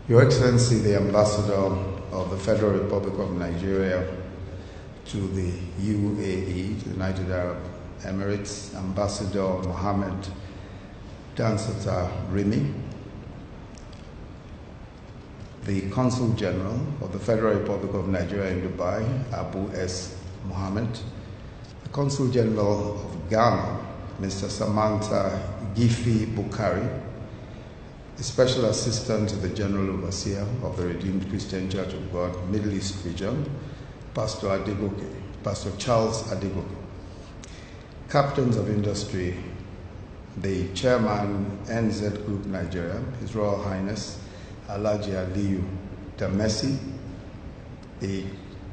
Your Excellency, the Ambassador of the Federal Republic of Nigeria to the UAE, to the United Arab Emirates, Ambassador Mohammed Dansata Rimi, the Consul General of the Federal Republic of Nigeria in Dubai, Abu S. Mohammed, the Consul General of Ghana, Mr. Samantha Gifi Bukari, the Special Assistant to the General Overseer of the Redeemed Christian Church of God, Middle East Region, Pastor Charles Adegoke, Captains of Industry, the Chairman, NZ Group Nigeria, His Royal Highness Alhaji Aliyu Damesi, the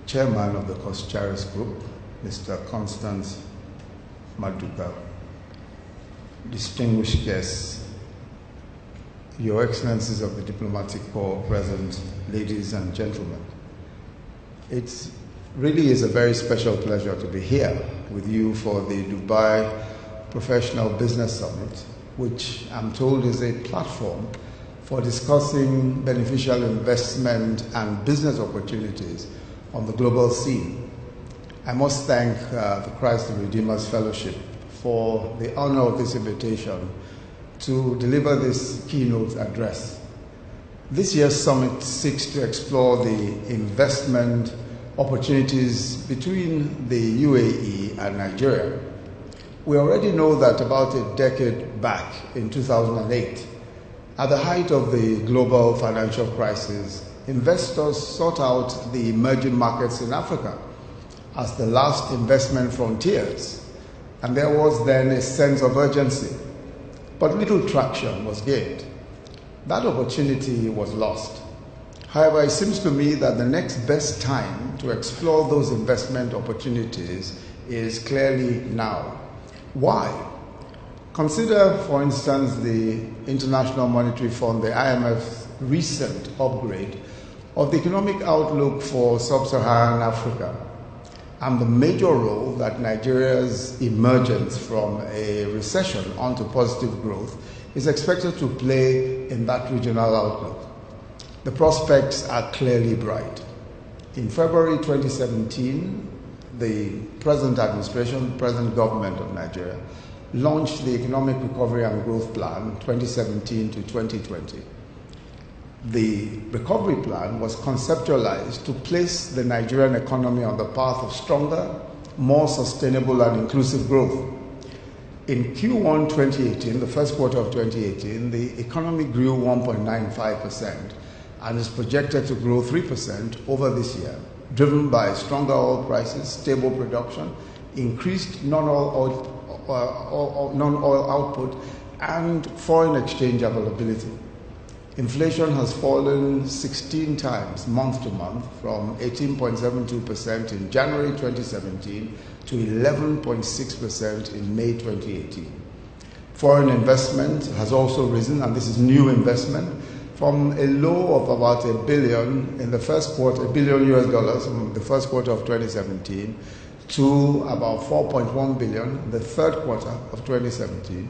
Chairman of the Coscharis Group, Mr. Constance Maduka, distinguished guests, Your Excellencies of the Diplomatic Corps present, ladies and gentlemen. It really is a very special pleasure to be here with you for the Dubai Professional Business Summit, which I'm told is a platform for discussing beneficial investment and business opportunities on the global scene. I must thank the Christ the Redeemer's Fellowship for the honor of this invitation to deliver this keynote address. This year's summit seeks to explore the investment opportunities between the UAE and Nigeria. We already know that about a decade back, in 2008, at the height of the global financial crisis, investors sought out the emerging markets in Africa as the last investment frontiers, and there was then a sense of urgency. But little traction was gained. That opportunity was lost. However, it seems to me that the next best time to explore those investment opportunities is clearly now. Why? Consider, for instance, the International Monetary Fund, the IMF's recent upgrade of the economic outlook for sub-Saharan Africa and the major role that Nigeria's emergence from a recession onto positive growth is expected to play in that regional outlook. The prospects are clearly bright. In February 2017, the present administration, present government of Nigeria, launched the Economic Recovery and Growth Plan 2017 to 2020. The recovery plan was conceptualized to place the Nigerian economy on the path of stronger, more sustainable and inclusive growth. In Q1 2018, the first quarter of 2018, the economy grew 1.95% and is projected to grow 3% over this year, driven by stronger oil prices, stable production, increased non-oil output, and foreign exchange availability. Inflation has fallen 16 times month to month from 18.72% in January 2017 to 11.6% in May 2018. Foreign investment has also risen, and this is new investment, from a low of about $1 billion in the first quarter, $1 billion in the first quarter of 2017 to about $4.1 billion in the third quarter of 2017.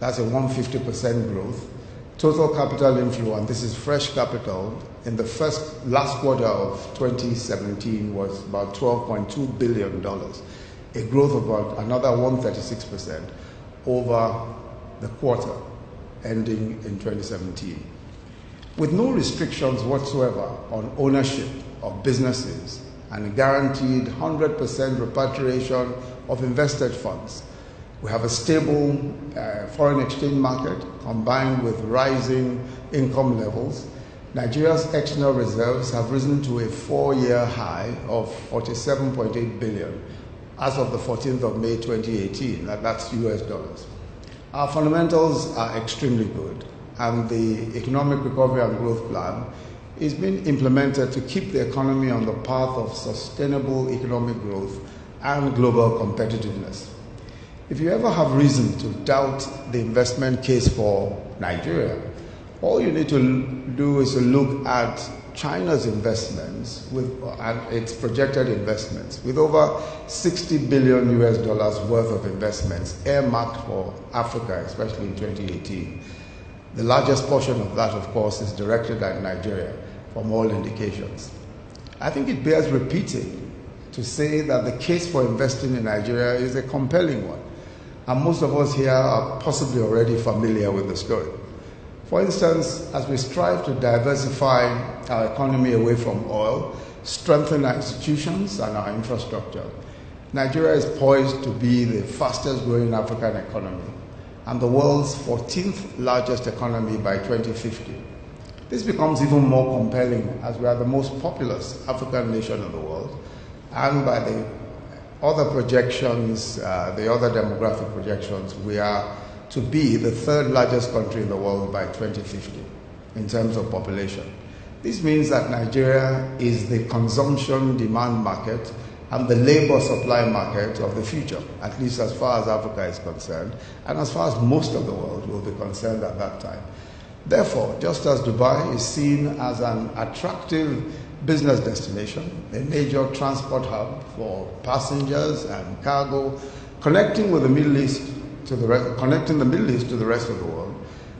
That's a 150% growth. Total capital inflow, and this is fresh capital, in the last quarter of 2017 was about $12.2 billion, a growth of about another 136% over the quarter ending in 2017. With no restrictions whatsoever on ownership of businesses and a guaranteed 100% repatriation of invested funds, we have a stable foreign exchange market combined with rising income levels. Nigeria's external reserves have risen to a 4-year high of $47.8 billion as of the 14th of May 2018, that's US dollars. Our fundamentals are extremely good, and the Economic Recovery and Growth Plan is being implemented to keep the economy on the path of sustainable economic growth and global competitiveness. If you ever have reason to doubt the investment case for Nigeria, all you need to do is to look at China's investments and its projected investments, with over $60 billion worth of investments earmarked for Africa, especially in 2018. The largest portion of that, of course, is directed at Nigeria, from all indications. I think it bears repeating to say that the case for investing in Nigeria is a compelling one, and most of us here are possibly already familiar with the story. For instance, as we strive to diversify our economy away from oil, strengthen our institutions and our infrastructure, Nigeria is poised to be the fastest growing African economy and the world's 14th largest economy by 2050. This becomes even more compelling as we are the most populous African nation in the world, and by the other projections, the other demographic projections, we are to be the third largest country in the world by 2050 in terms of population. This means that Nigeria is the consumption demand market and the labor supply market of the future, at least as far as Africa is concerned, and as far as most of the world will be concerned at that time. Therefore, just as Dubai is seen as an attractive business destination, a major transport hub for passengers and cargo, connecting the Middle East to the rest of the world,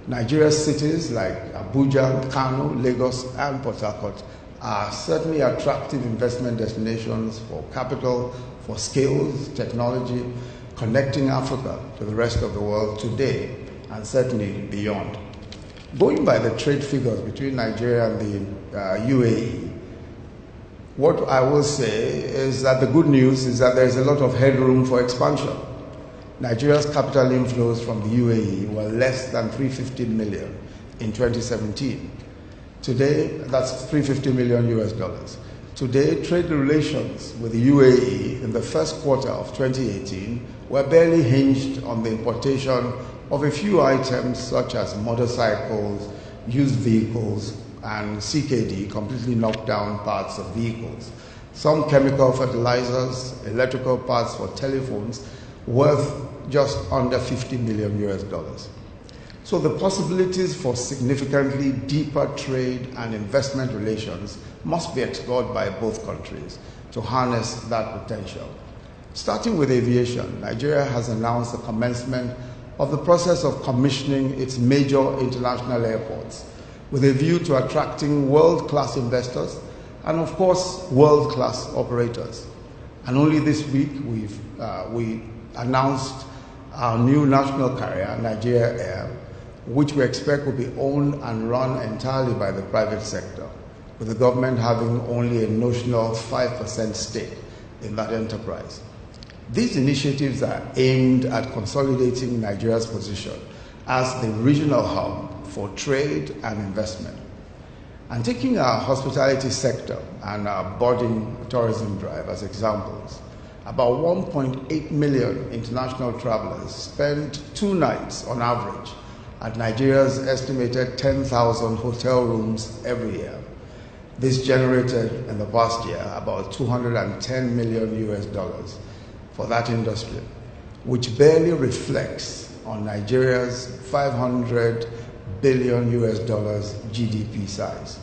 Nigeria's cities like Abuja, Kano, Lagos, and Port Harcourt are certainly attractive investment destinations for capital, for skills, technology, connecting Africa to the rest of the world today and certainly beyond. Going by the trade figures between Nigeria and the UAE, what I will say is that the good news is that there is a lot of headroom for expansion. Nigeria's capital inflows from the UAE were less than 350 million in 2017. Today, that's 350 million US dollars. Today, trade relations with the UAE in the first quarter of 2018 were barely hinged on the importation of a few items such as motorcycles, used vehicles, and CKD, completely knocked down parts of vehicles. Some chemical fertilizers, electrical parts for telephones, worth just under 50 million US dollars. So the possibilities for significantly deeper trade and investment relations must be explored by both countries to harness that potential. Starting with aviation, Nigeria has announced the commencement of the process of commissioning its major international airports with a view to attracting world-class investors and, of course, world-class operators. And only this week we announced our new national carrier, Nigeria Air, which we expect will be owned and run entirely by the private sector, with the government having only a notional 5% stake in that enterprise. These initiatives are aimed at consolidating Nigeria's position as the regional hub for trade and investment. And taking our hospitality sector and our budding tourism drive as examples, about 1.8 million international travelers spend 2 nights on average at Nigeria's estimated 10,000 hotel rooms every year. This generated in the past year about 210 million US dollars for that industry, which barely reflects on Nigeria's 500 billion US dollars GDP size.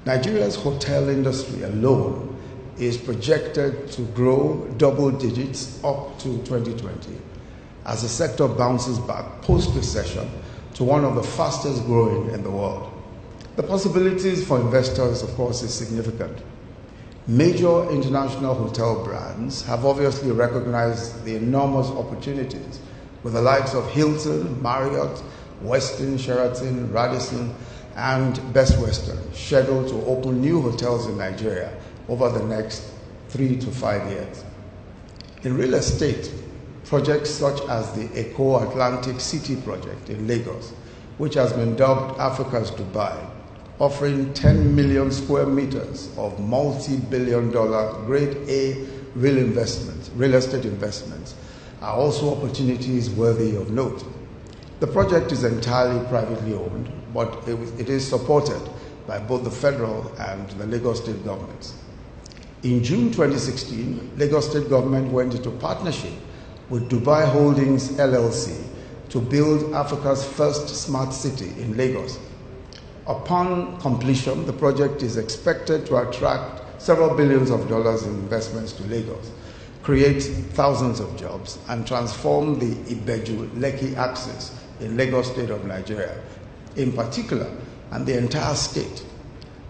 Nigeria's hotel industry alone is projected to grow double digits up to 2020 as the sector bounces back post-recession to one of the fastest growing in the world. The possibilities for investors, of course, is significant. Major international hotel brands have obviously recognized the enormous opportunities with the likes of Hilton, Marriott, Westin, Sheraton, Radisson, and Best Western scheduled to open new hotels in Nigeria over the next 3 to 5 years. In real estate, projects such as the Eco Atlantic City project in Lagos, which has been dubbed Africa's Dubai, offering 10 million square meters of multi-billion-dollar grade A real estate investments, are also opportunities worthy of note. The project is entirely privately owned, but it is supported by both the federal and the Lagos state governments. In June 2016, Lagos state government went into partnership with Dubai Holdings LLC to build Africa's first smart city in Lagos. Upon completion, the project is expected to attract several billions of dollars in investments to Lagos, create thousands of jobs, and transform the Ibeju-Lekki axis in Lagos state of Nigeria in particular, and the entire state.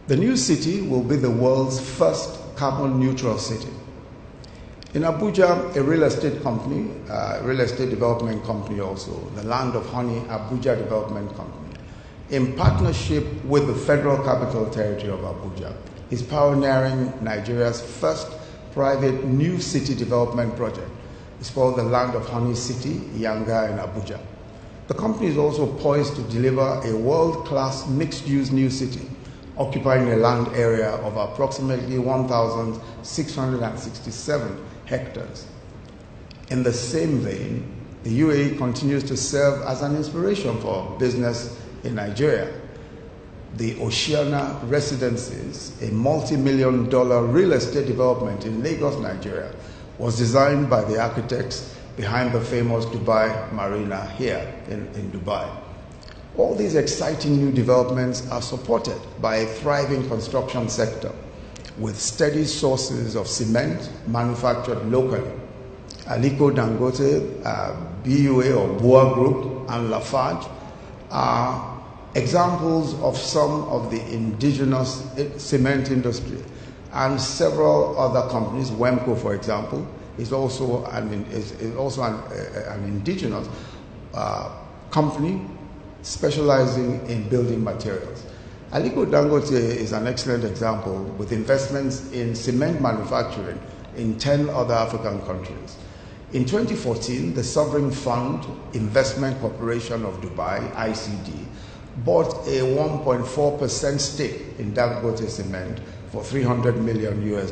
The new city will be the world's first carbon neutral city. In Abuja, a real estate company, real estate development company also, the Land of Honey Abuja Development Company, in partnership with the Federal Capital Territory of Abuja, is pioneering Nigeria's first private new city development project. It's called the Land of Honey City, Yanga in Abuja. The company is also poised to deliver a world-class mixed-use new city, occupying a land area of approximately 1,667 hectares. In the same vein, the UAE continues to serve as an inspiration for business in Nigeria. The Oceana Residences, a multi-million-dollar real estate development in Lagos, Nigeria, was designed by the architects behind the famous Dubai Marina here in Dubai. All these exciting new developments are supported by a thriving construction sector with steady sources of cement manufactured locally. Aliko Dangote, BUA or Boa Group, and Lafarge are examples of some of the indigenous cement industry, and several other companies. Wemco, for example, is also an indigenous company specializing in building materials. Aliko Dangote is an excellent example with investments in cement manufacturing in 10 other African countries. In 2014, the Sovereign Fund Investment Corporation of Dubai, ICD, bought a 1.4% stake in Dangote Cement for $300 million US.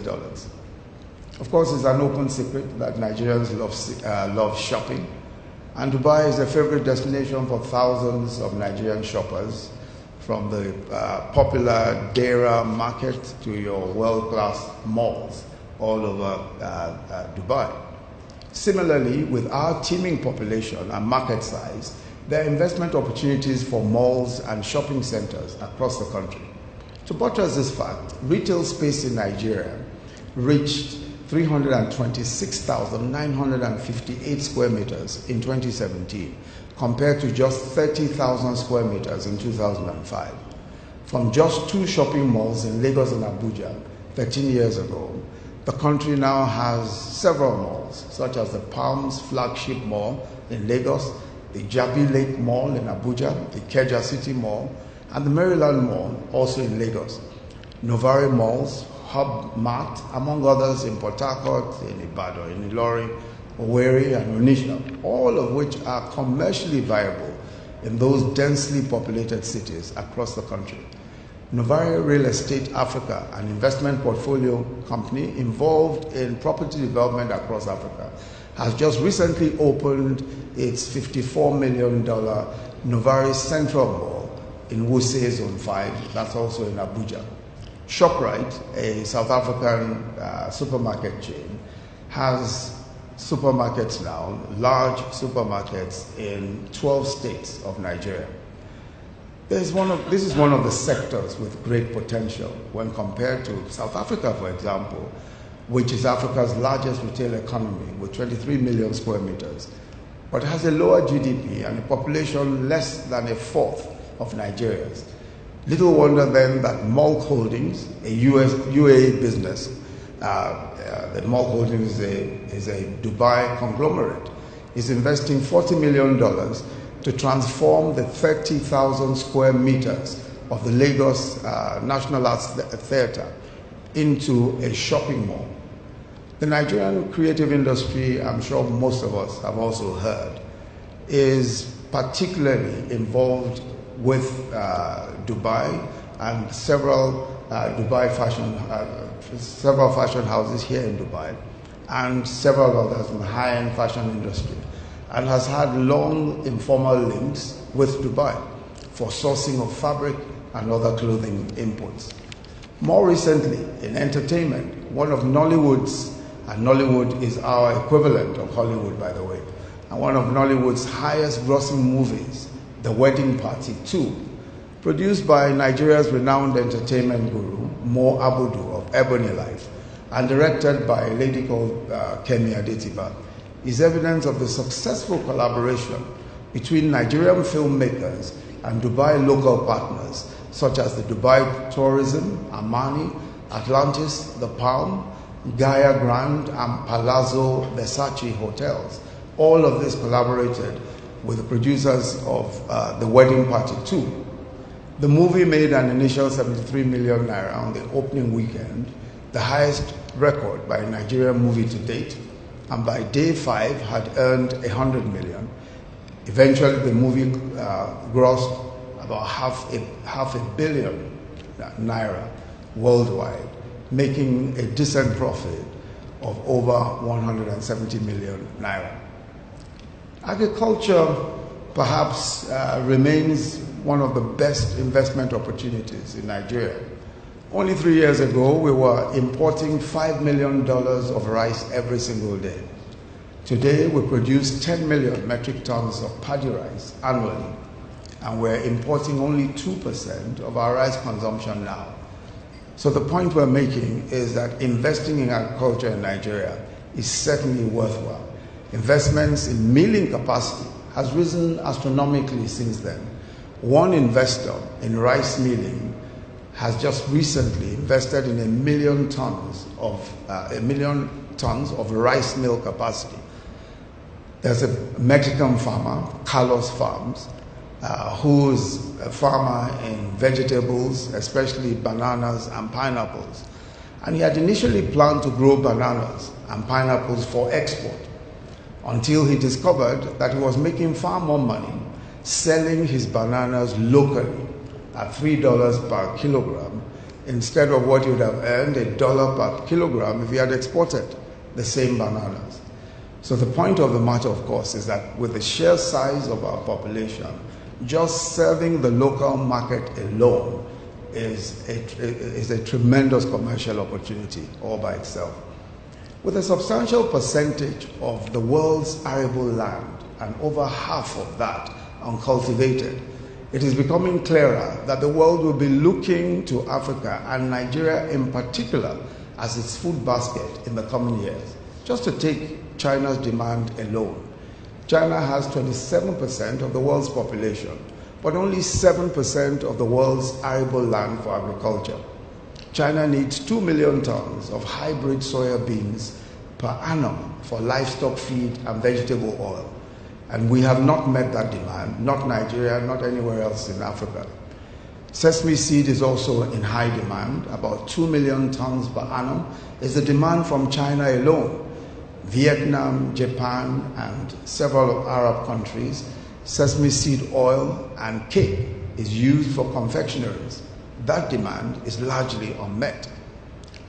Of course, it's an open secret that Nigerians love shopping, and Dubai is a favorite destination for thousands of Nigerian shoppers, from the popular Deira market to your world-class malls all over Dubai. Similarly, with our teeming population and market size, there are investment opportunities for malls and shopping centers across the country. To buttress this fact, retail space in Nigeria reached 326,958 square meters in 2017, compared to just 30,000 square meters in 2005. From just 2 shopping malls in Lagos and Abuja 13 years ago, the country now has several malls, such as the Palms Flagship Mall in Lagos, the Jabi Lake Mall in Abuja, the Ikeja City Mall, and the Maryland Mall, also in Lagos. Novare Malls, Hub Mart, among others in Port Harcourt, in Ibadan, in Ilorin, Owerri, and Onitsha, all of which are commercially viable in those densely populated cities across the country. Novare Real Estate Africa, an investment portfolio company involved in property development across Africa, has just recently opened its $54 million Novare Central Mall in Wuse Zone 5, that's also in Abuja. ShopRite, a South African supermarket chain, has supermarkets now, large supermarkets in 12 states of Nigeria. This is one of the sectors with great potential when compared to South Africa, for example, which is Africa's largest retail economy with 23 million square meters, but has a lower GDP and a population less than a fourth of Nigeria's. Little wonder then that Mulk Holdings, a UAE business, the Mulk Holdings is a Dubai conglomerate, is investing $40 million to transform the 30,000 square meters of the Lagos National Arts Theatre into a shopping mall. The Nigerian creative industry, I'm sure most of us have also heard, is particularly involved with Dubai and several fashion houses here in Dubai and several others in the high-end fashion industry, and has had long informal links with Dubai for sourcing of fabric and other clothing imports. More recently, in entertainment, one of Nollywood's, and Nollywood is our equivalent of Hollywood, by the way, and one of Nollywood's highest grossing movies, The Wedding Party 2, produced by Nigeria's renowned entertainment guru, Mo Abudu of Ebony Life, and directed by a lady called Kemi Adetiba, is evidence of the successful collaboration between Nigerian filmmakers and Dubai local partners, such as the Dubai Tourism, Armani, Atlantis, The Palm, Gaia Grand, and Palazzo Versace hotels. All of this collaborated with the producers of The Wedding Party 2. The movie made an initial 73 million naira on the opening weekend, the highest record by a Nigerian movie to date, and by day 5 had earned 100 million. Eventually, the movie grossed about half a billion naira worldwide, making a decent profit of over 170 million naira. Agriculture perhaps remains one of the best investment opportunities in Nigeria. Only 3 years ago, we were importing $5 million of rice every single day. Today, we produce 10 million metric tons of paddy rice annually, and we're importing only 2% of our rice consumption now. So the point we're making is that investing in agriculture in Nigeria is certainly worthwhile. Investments in milling capacity has risen astronomically since then. One investor in rice milling has just recently invested in 1 million tons of rice mill capacity. There's a Mexican farmer, Carlos Farms, who's a farmer in vegetables, especially bananas and pineapples. And he had initially planned to grow bananas and pineapples for export until he discovered that he was making far more money selling his bananas locally at $3 per kilogram instead of what he would have earned $1 per kilogram if he had exported the same bananas. So the point of the matter, of course, is that with the sheer size of our population, just serving the local market alone is a tremendous commercial opportunity all by itself. With a substantial percentage of the world's arable land and over half of that uncultivated, it is becoming clearer that the world will be looking to Africa and Nigeria in particular as its food basket in the coming years. Just to take China's demand alone, China has 27% of the world's population, but only 7% of the world's arable land for agriculture. China needs 2 million tons of hybrid soya beans per annum for livestock feed and vegetable oil. And we have not met that demand, not Nigeria, not anywhere else in Africa. Sesame seed is also in high demand. About 2 million tons per annum is the demand from China alone. Vietnam, Japan, and several Arab countries, sesame seed oil and cake is used for confectionaries. That demand is largely unmet.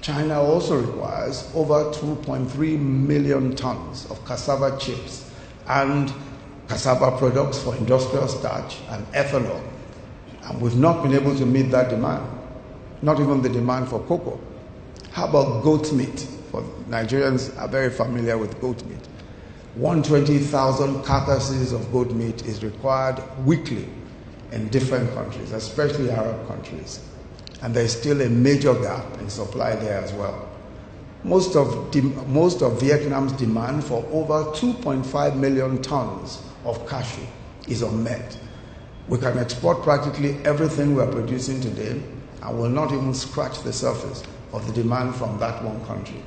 China also requires over 2.3 million tons of cassava chips and cassava products for industrial starch and ethanol. And we've not been able to meet that demand, not even the demand for cocoa. How about goat meat? For Nigerians are very familiar with goat meat. 120,000 carcasses of goat meat is required weekly in different countries, especially Arab countries. And there is still a major gap in supply there as well. Most of Vietnam's demand for over 2.5 million tons of cashew is unmet. We can export practically everything we are producing today and will not even scratch the surface of the demand from that one country.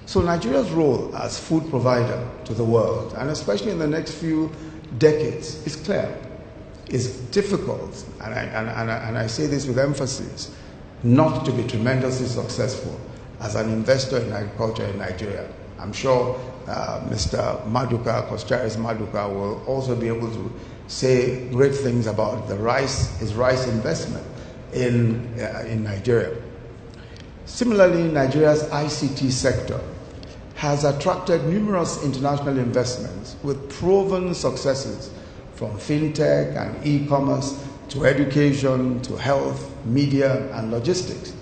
So Nigeria's role as food provider to the world, and especially in the next few decades, is clear. It's difficult, and I say this with emphasis, not to be tremendously successful as an investor in agriculture in Nigeria. I'm sure Mr. Maduka, Kostraris Maduka, will also be able to say great things about his rice investment in Nigeria. Similarly, Nigeria's ICT sector has attracted numerous international investments with proven successes from fintech and e-commerce to education to health, media, and logistics.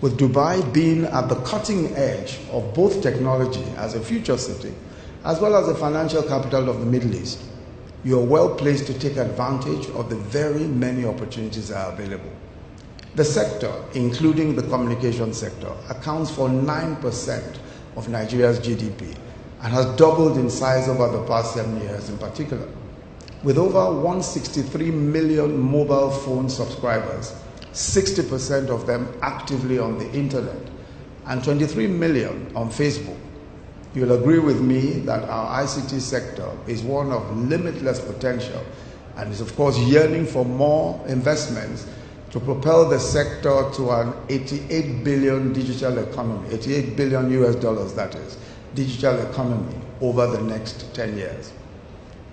With Dubai being at the cutting edge of both technology as a future city, as well as the financial capital of the Middle East, you are well placed to take advantage of the very many opportunities that are available. The sector, including the communication sector, accounts for 9% of Nigeria's GDP and has doubled in size over the past 7 years in particular. With over 163 million mobile phone subscribers, 60% of them actively on the internet, and 23 million on Facebook, you'll agree with me that our ICT sector is one of limitless potential and is of course yearning for more investments to propel the sector to an 88 billion digital economy, 88 billion US dollars that is, digital economy over the next 10 years.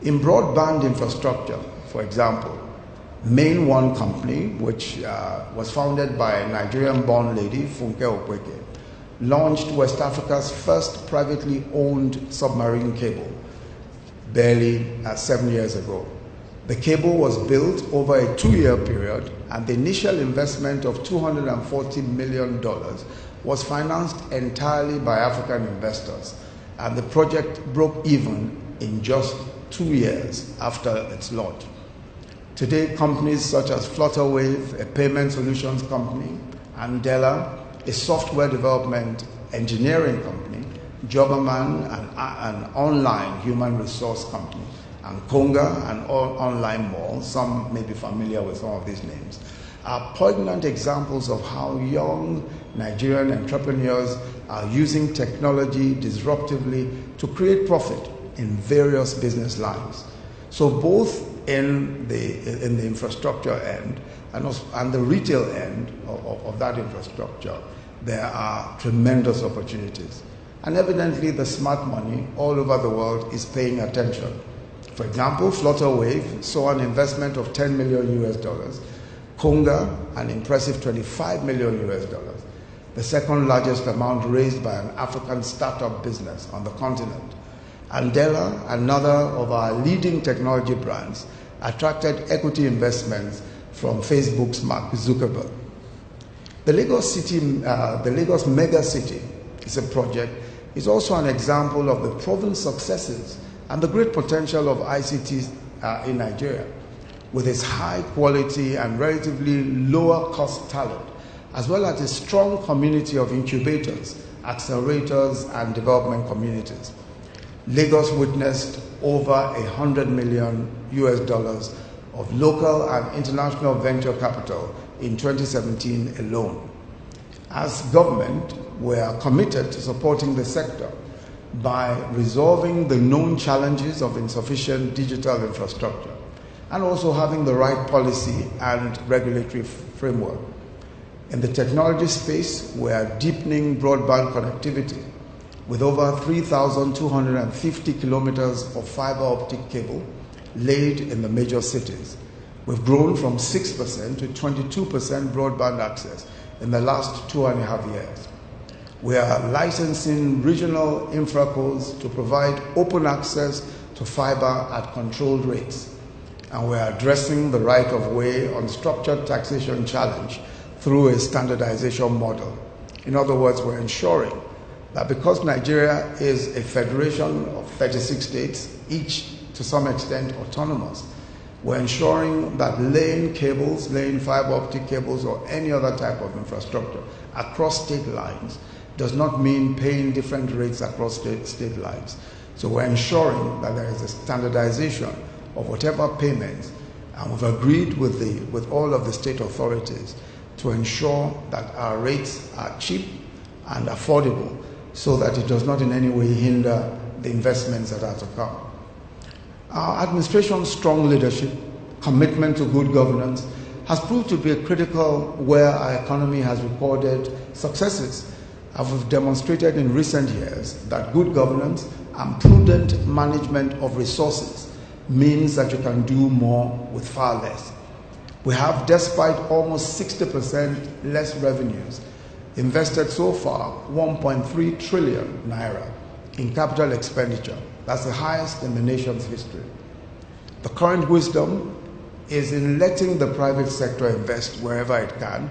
In broadband infrastructure, for example, Main One Company, which was founded by a Nigerian-born lady, Funke Okweke, launched West Africa's first privately owned submarine cable, barely 7 years ago. The cable was built over a 2-year period, and the initial investment of $240 million was financed entirely by African investors, and the project broke even in just 2 years after its launch. Today, companies such as Flutterwave, a payment solutions company, Andela, a software development engineering company, Jobberman, an online human resource company, and Konga, an online mall, some may be familiar with some of these names, are poignant examples of how young Nigerian entrepreneurs are using technology disruptively to create profit in various business lines. So both in the infrastructure end and the retail end of that infrastructure, there are tremendous opportunities. And evidently the smart money all over the world is paying attention. For example, Flutterwave saw an investment of 10 million US dollars, Konga an impressive 25 million US dollars, the second largest amount raised by an African startup business on the continent. Andela, another of our leading technology brands, attracted equity investments from Facebook's Mark Zuckerberg. The Lagos mega city is a project, is also an example of the proven successes and the great potential of ICT in Nigeria, with its high quality and relatively lower cost talent, as well as a strong community of incubators, accelerators, and development communities. Lagos witnessed over $100 million US dollars of local and international venture capital in 2017 alone. As government, we are committed to supporting the sector by resolving the known challenges of insufficient digital infrastructure and also having the right policy and regulatory framework. In the technology space, we are deepening broadband connectivity with over 3,250 kilometers of fiber optic cable laid in the major cities. We've grown from 6% to 22% broadband access in the last 2.5 years. We are licensing regional infracos to provide open access to fiber at controlled rates. And we are addressing the right of way on structured taxation challenge through a standardization model. In other words, we're ensuring that because Nigeria is a federation of 36 states, each to some extent autonomous, we're ensuring that laying cables, laying fiber optic cables or any other type of infrastructure across state lines does not mean paying different rates across state lines. So we're ensuring that there is a standardization of whatever payments, and we've agreed with all of the state authorities to ensure that our rates are cheap and affordable so that it does not in any way hinder the investments that are to come. Our administration's strong leadership, commitment to good governance, has proved to be critical where our economy has recorded successes. And we've demonstrated in recent years that good governance and prudent management of resources means that you can do more with far less. We have, despite almost 60% less revenues, invested so far 1.3 trillion naira in capital expenditure. That's the highest in the nation's history. The current wisdom is in letting the private sector invest wherever it can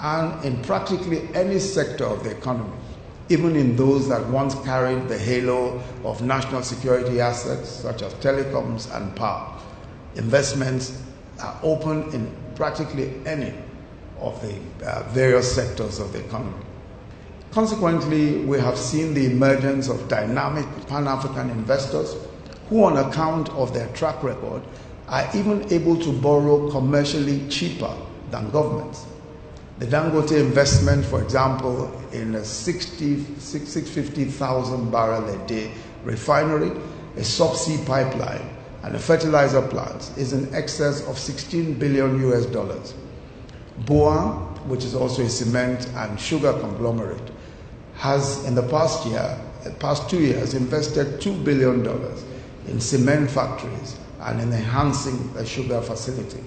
and in practically any sector of the economy, even in those that once carried the halo of national security assets such as telecoms and power. Investments are open in practically any of the various sectors of the economy. Consequently, we have seen the emergence of dynamic Pan-African investors who, on account of their track record, are even able to borrow commercially cheaper than governments. The Dangote investment, for example, in a 650,000 barrel a day refinery, a subsea pipeline, and a fertilizer plant is in excess of $16 billion US. BOA, which is also a cement and sugar conglomerate, has in the past 2 years invested $2 billion in cement factories and in enhancing a sugar facility.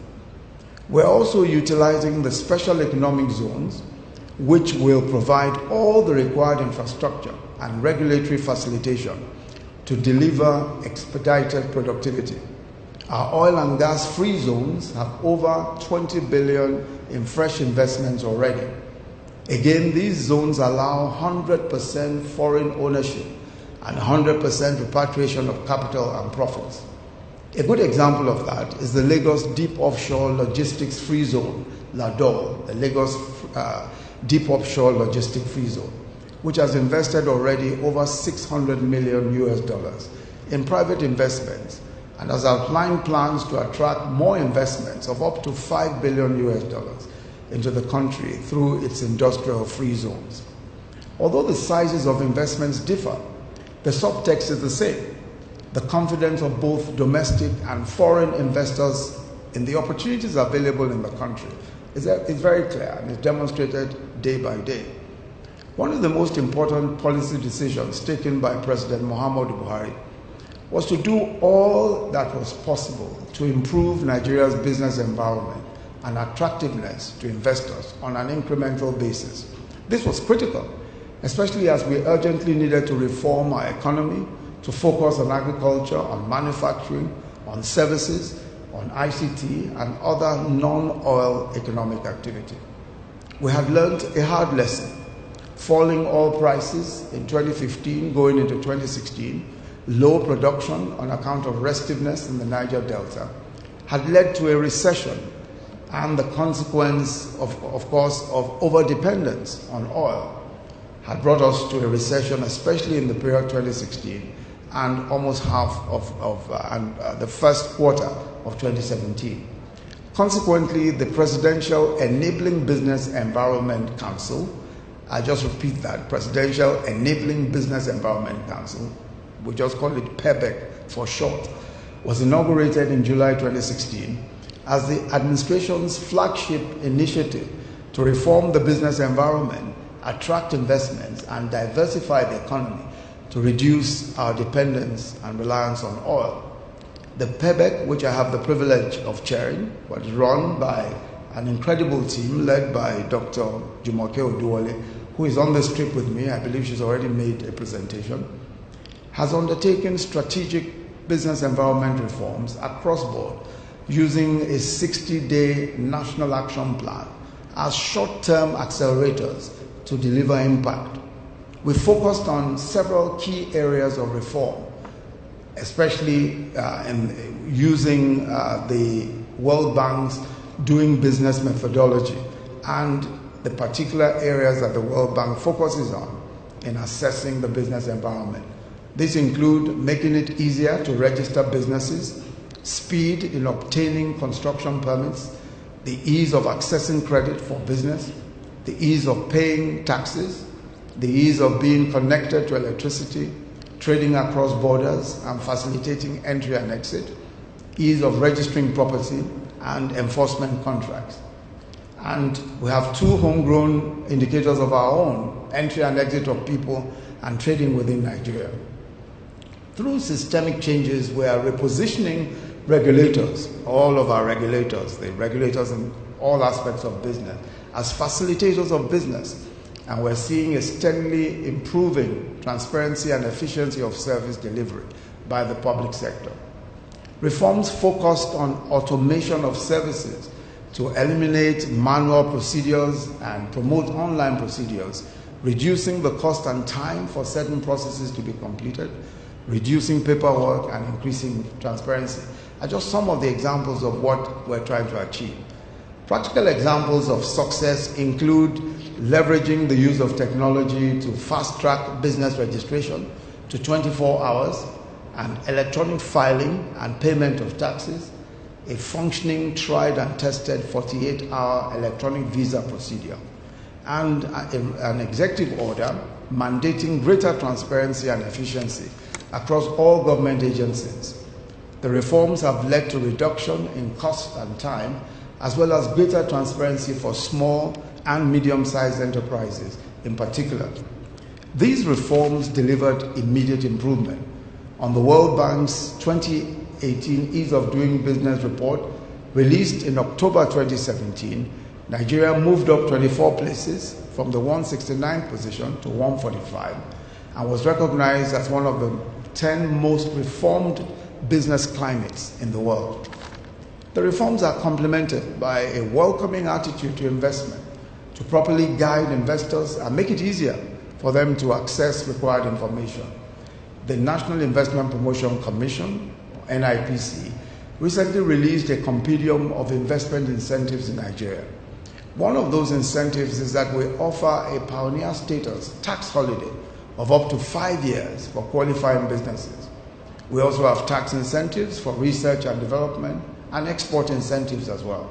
We're also utilizing the special economic zones, which will provide all the required infrastructure and regulatory facilitation to deliver expedited productivity. Our oil and gas free zones have over 20 billion in fresh investments already. Again, these zones allow 100% foreign ownership and 100% repatriation of capital and profits. A good example of that is the Lagos Deep Offshore Logistics Free Zone, LADOL, the Lagos Deep Offshore Logistics Free Zone, which has invested already over $600 million US in private investments and has outlined plans to attract more investments of up to $5 billion US into the country through its industrial free zones. Although the sizes of investments differ, the subtext is the same. The confidence of both domestic and foreign investors in the opportunities available in the country is very clear and is demonstrated day by day. One of the most important policy decisions taken by President Muhammadu Buhari was to do all that was possible to improve Nigeria's business environment and attractiveness to investors on an incremental basis. This was critical, especially as we urgently needed to reform our economy to focus on agriculture, on manufacturing, on services, on ICT, and other non-oil economic activity. We had learned a hard lesson. Falling oil prices in 2015 going into 2016, low production on account of restiveness in the Niger Delta, had led to a recession and the consequence, of course, of over-dependence on oil had brought us to a recession, especially in the period 2016 and almost half of the first quarter of 2017. Consequently, the Presidential Enabling Business Environment Council, I just repeat that, Presidential Enabling Business Environment Council, we just call it PEBEC for short, was inaugurated in July 2016 as the administration's flagship initiative to reform the business environment, attract investments, and diversify the economy to reduce our dependence and reliance on oil. The PEBEC, which I have the privilege of chairing, was run by an incredible team led by Dr. Jumoke Oduwole, who is on this trip with me. I believe she's already made a presentation, has undertaken strategic business environment reforms across board using a 60-day national action plan as short-term accelerators to deliver impact. We focused on several key areas of reform, especially in using the World Bank's doing business methodology and the particular areas that the World Bank focuses on in assessing the business environment. These include making it easier to register businesses, speed in obtaining construction permits, the ease of accessing credit for business, the ease of paying taxes, the ease of being connected to electricity, trading across borders and facilitating entry and exit, ease of registering property, and enforcement contracts. And we have two homegrown indicators of our own, entry and exit of people and trading within Nigeria. Through systemic changes, we are repositioning regulators, all of our regulators, the regulators in all aspects of business, as facilitators of business. And we're seeing a steadily improving transparency and efficiency of service delivery by the public sector. Reforms focused on automation of services to eliminate manual procedures and promote online procedures, reducing the cost and time for certain processes to be completed, reducing paperwork and increasing transparency are just some of the examples of what we're trying to achieve. Practical examples of success include leveraging the use of technology to fast-track business registration to 24 hours and electronic filing and payment of taxes, a functioning, tried and tested 48-hour electronic visa procedure, and an executive order mandating greater transparency and efficiency across all government agencies. The reforms have led to reduction in cost and time, as well as greater transparency for small and medium-sized enterprises in particular. These reforms delivered immediate improvement. On the World Bank's 2018 Ease of Doing Business report, released in October 2017, Nigeria moved up 24 places from the 169th position to 145 and was recognized as one of the 10 most reformed business climates in the world. The reforms are complemented by a welcoming attitude to investment, to properly guide investors and make it easier for them to access required information. The National Investment Promotion Commission, NIPC, recently released a compendium of investment incentives in Nigeria. One of those incentives is that we offer a pioneer status tax holiday of up to 5 years for qualifying businesses. We also have tax incentives for research and development and export incentives as well.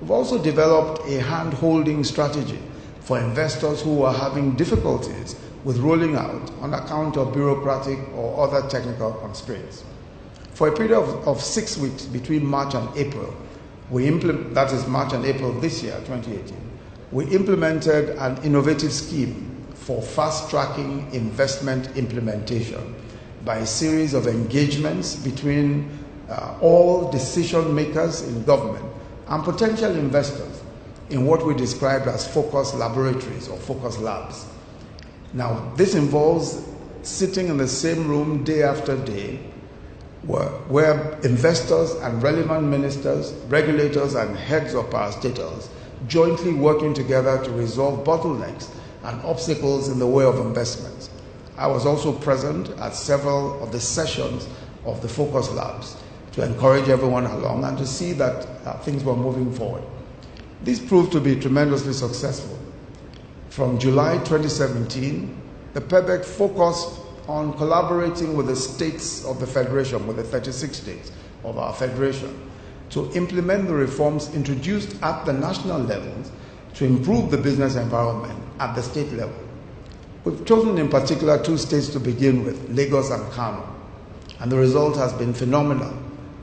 We've also developed a hand-holding strategy for investors who are having difficulties with rolling out on account of bureaucratic or other technical constraints. For a period of 6 weeks between March and April, that is March and April this year, 2018, we implemented an innovative scheme for fast-tracking investment implementation by a series of engagements between all decision makers in government and potential investors in what we described as focus laboratories or focus labs. Now, this involves sitting in the same room day after day where investors and relevant ministers, regulators, and heads of parastatals jointly working together to resolve bottlenecks and obstacles in the way of investments. I was also present at several of the sessions of the focus labs to encourage everyone along and to see that things were moving forward. These proved to be tremendously successful. From July 2017, the PEBEC focused on collaborating with the states of the Federation, with the 36 states of our Federation, to implement the reforms introduced at the national levels to improve the business environment at the state level. We've chosen in particular 2 states to begin with, Lagos and Kano, and the result has been phenomenal.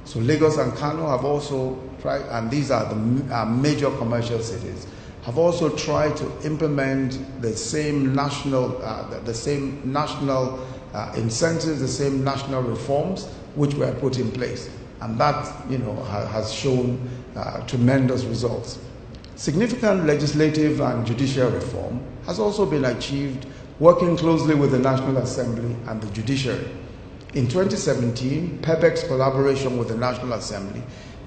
So Lagos and Kano have also tried, and these are the major commercial cities, have also tried to implement the same national incentives, the same national reforms which were put in place, and that has shown tremendous results. Significant legislative and judicial reform has also been achieved working closely with the National Assembly and the judiciary. In 2017, PEBEC's collaboration with the National Assembly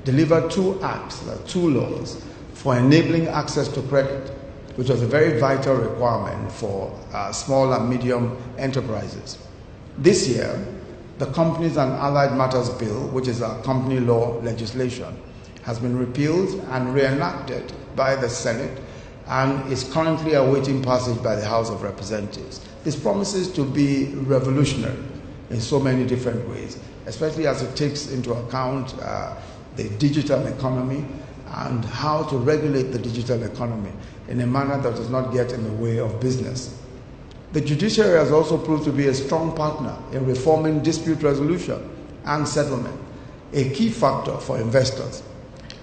delivered 2 acts, 2 laws, for enabling access to credit, which was a very vital requirement for small and medium enterprises. This year, the Companies and Allied Matters Bill, which is our company law legislation, has been repealed and reenacted by the Senate and is currently awaiting passage by the House of Representatives. This promises to be revolutionary in so many different ways, especially as it takes into account the digital economy and how to regulate the digital economy in a manner that does not get in the way of business. The judiciary has also proved to be a strong partner in reforming dispute resolution and settlement, a key factor for investors.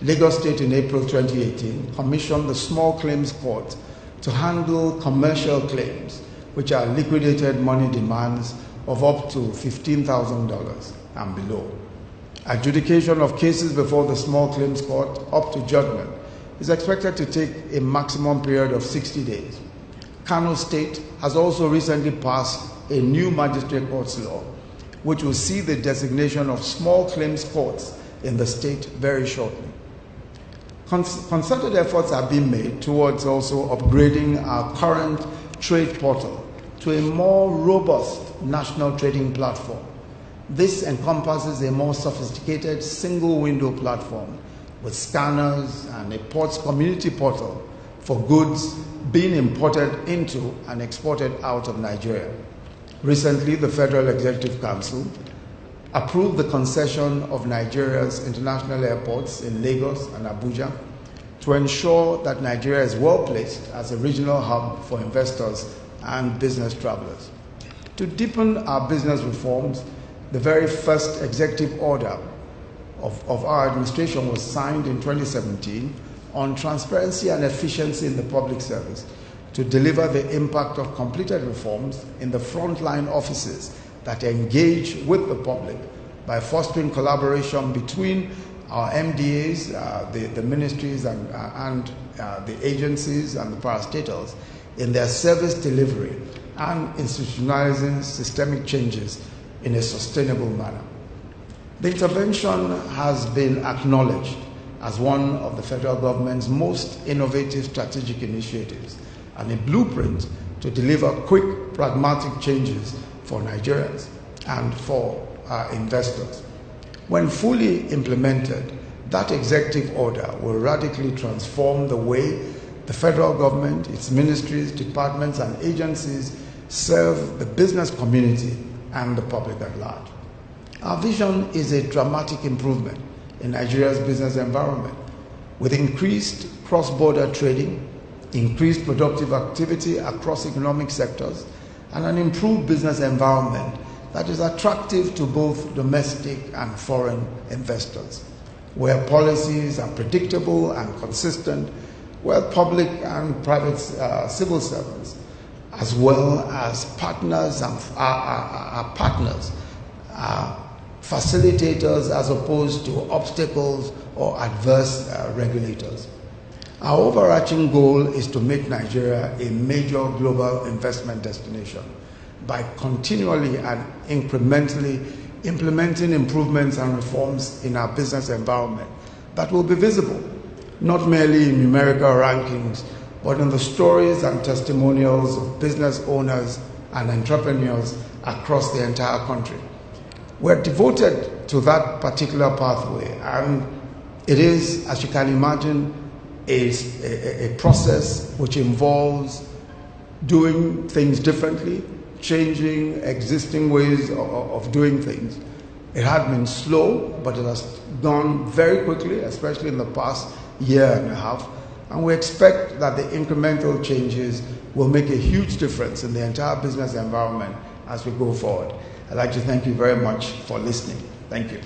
Lagos State in April 2018 commissioned the Small Claims Court to handle commercial claims, which are liquidated money demands of up to $15,000 and below. Adjudication of cases before the Small Claims Court up to judgment is expected to take a maximum period of 60 days. Kano State has also recently passed a new magistrate courts law, which will see the designation of small claims courts in the state very shortly. Concerted efforts are being made towards also upgrading our current trade portal to a more robust national trading platform. This encompasses a more sophisticated single-window platform with scanners and a ports community portal for goods being imported into and exported out of Nigeria. Recently, the Federal Executive Council approved the concession of Nigeria's international airports in Lagos and Abuja to ensure that Nigeria is well placed as a regional hub for investors and business travelers. To deepen our business reforms, the very first executive order of our administration was signed in 2017 on transparency and efficiency in the public service to deliver the impact of completed reforms in the frontline offices that engage with the public by fostering collaboration between our MDAs, the ministries and the agencies and the parastatals in their service delivery and institutionalizing systemic changes in a sustainable manner. The intervention has been acknowledged as one of the federal government's most innovative strategic initiatives and a blueprint to deliver quick, pragmatic changes for Nigerians and for our investors. When fully implemented, that executive order will radically transform the way the federal government, its ministries, departments, and agencies serve the business community and the public at large. Our vision is a dramatic improvement in Nigeria's business environment, with increased cross-border trading, increased productive activity across economic sectors, and an improved business environment that is attractive to both domestic and foreign investors, where policies are predictable and consistent, where public and private civil servants, as well as partners and partners, facilitators as opposed to obstacles or adverse regulators. Our overarching goal is to make Nigeria a major global investment destination by continually and incrementally implementing improvements and reforms in our business environment that will be visible, not merely in numerical rankings, but in the stories and testimonials of business owners and entrepreneurs across the entire country. We're devoted to that particular pathway, and it is, as you can imagine, a process which involves doing things differently, changing existing ways of doing things. It had been slow, but it has gone very quickly, especially in the past year and a half. And we expect that the incremental changes will make a huge difference in the entire business environment as we go forward. I'd like to thank you very much for listening. Thank you.